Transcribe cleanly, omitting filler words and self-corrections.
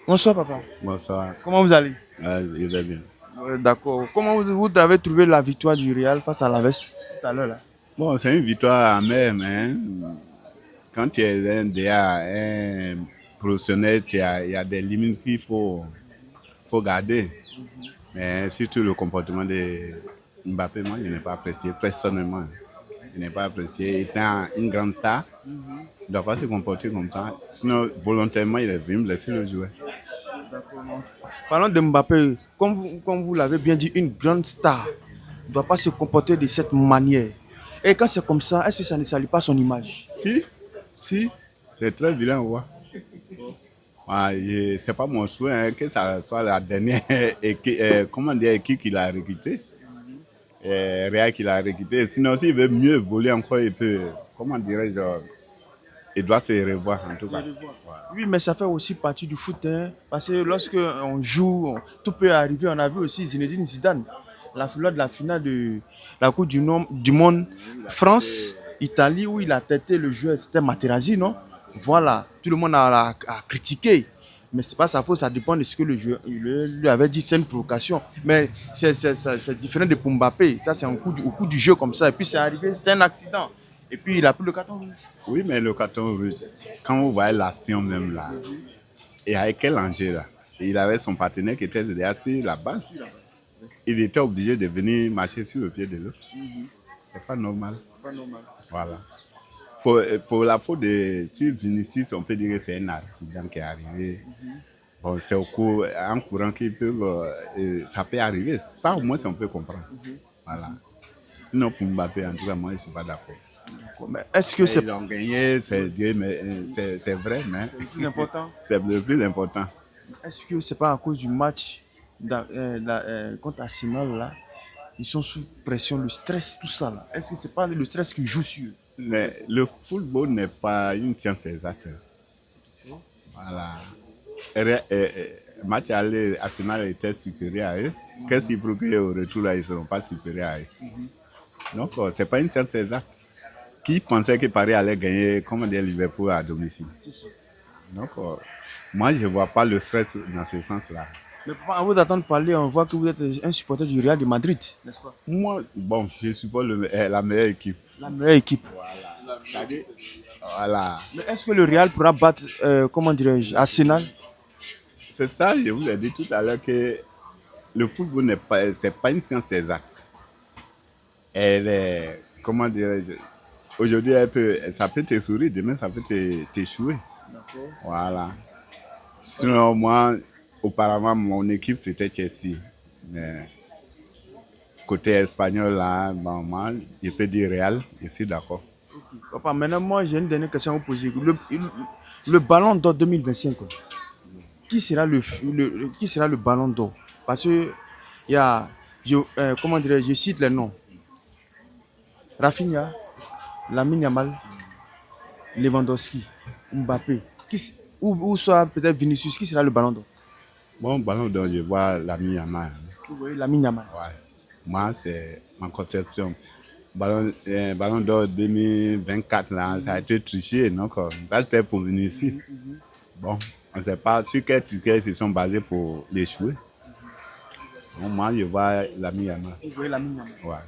Bonsoir papa. Bonsoir. Comment vous allez? Il va bien. D'accord. Comment vous avez trouvé la victoire du Real face à l'Aves tout à l'heure là? Bon, c'est une victoire amère, mais quand tu es un DA, un professionnel, il y a des limites faut garder. Mais surtout le comportement de Mbappé, moi, je n'ai pas apprécié personnellement. Je n'ai pas apprécié. Étant une grande star, il ne doit pas se comporter comme ça. Sinon, volontairement, il est venu me laisser le jouer. Parlons de Mbappé. Comme vous l'avez bien dit, une grande star ne doit pas se comporter de cette manière. Et quand c'est comme ça, est-ce que ça ne salit pas son image? Si, si, c'est très vilain, ouais. C'est pas mon souhait que ça soit la dernière équipe, comment dire, équipe qu'il a recruté. Real qu'il a recruté. Sinon, s'il veut mieux voler encore, il peut, comment dirais-je, il doit se revoir en tout cas. Oui, mais ça fait aussi partie du foot, hein, parce que lorsque on joue, tout peut arriver. On a vu aussi Zinedine Zidane, lors de la finale de la Coupe du Monde, France-Italie, où il a têté le jeu, c'était Materazzi, non? Voilà, tout le monde a critiqué. Mais c'est pas sa faute, ça dépend de ce que le jeu lui avait dit, c'est une provocation. Mais c'est différent de Mbappé. Ça, c'est au coup du jeu comme ça. Et puis c'est arrivé, c'est un accident. Et puis il a pris le carton rouge. Oui, mais le carton rouge, quand vous voyez l'action même là, et avec quel enjeu là, il avait son partenaire qui était derrière sur la balle. Il était obligé de venir marcher sur le pied de l'autre. C'est pas normal. Voilà. Pour la faute de sur Vinicius, on peut dire que c'est un accident qui est arrivé. Bon, c'est au cours, en courant qu'ils peuvent, ça peut arriver. Ça, au moins, on peut comprendre. Voilà. Sinon, pour Mbappé, en tout cas, moi, je ne suis pas d'accord. Mais est-ce que c'est Ils ont gagné, c'est Dieu, mais c'est vrai, mais plus important? c'est le plus important. Est-ce que c'est pas à cause du match contre Arsenal là? Ils sont sous pression, le stress, tout ça là. Est-ce que c'est pas le stress qui joue sur eux? Mais le football n'est pas une science exacte. Voilà. Match aller, Arsenal était supérieur à eux. Qu'est-ce qui prouve qu'au retour, là, ils ne seront pas supérieurs à eux? Donc, ce n'est pas une science exacte. Qui pensait que Paris allait gagner, comment dire, Liverpool à domicile? Donc, moi, je ne vois pas le stress dans ce sens-là. Mais papa, à vous d'entendre parler, on voit que vous êtes un supporter du Real de Madrid, n'est-ce pas? Moi, bon, je supporte la meilleure équipe. La meilleure équipe. Voilà. Mais est-ce que le Real pourra battre, comment dirais-je, Arsenal? C'est ça, je vous ai dit tout à l'heure que le football n'est pas, c'est pas une science exacte. Elle est, comment dirais-je, aujourd'hui, ça peut te sourire, demain, ça peut t'échouer. Voilà. Sinon, moi, auparavant, mon équipe, c'était Chelsea. Mais côté espagnol, là, bon, moi, je peux dire Real, je suis d'accord. Papa, maintenant, moi, j'ai une dernière question à vous poser. Le ballon d'or 2025, quoi. Qui sera qui sera le ballon d'or? Parce que, il y a, comment dirais-je, je cite les noms. Rafinha, Lamine Yamal, Lewandowski, Mbappé, ou soit peut-être Vinicius, qui sera le ballon d'or? Bon, ballon d'or, je vois l'ami Yamal. Vous voyez Lamine Yamal. Ouais. Moi, c'est ma conception. Ballon d'or 2024, là, ça a été triché. Donc, ça, c'était pour Vinicius. Bon, on ne sait pas sur quel ticket ils se sont basés pour l'échouer. Bon, moi, je vois l'ami Yamal. Vous voyez Lamine Yamal. Ouais.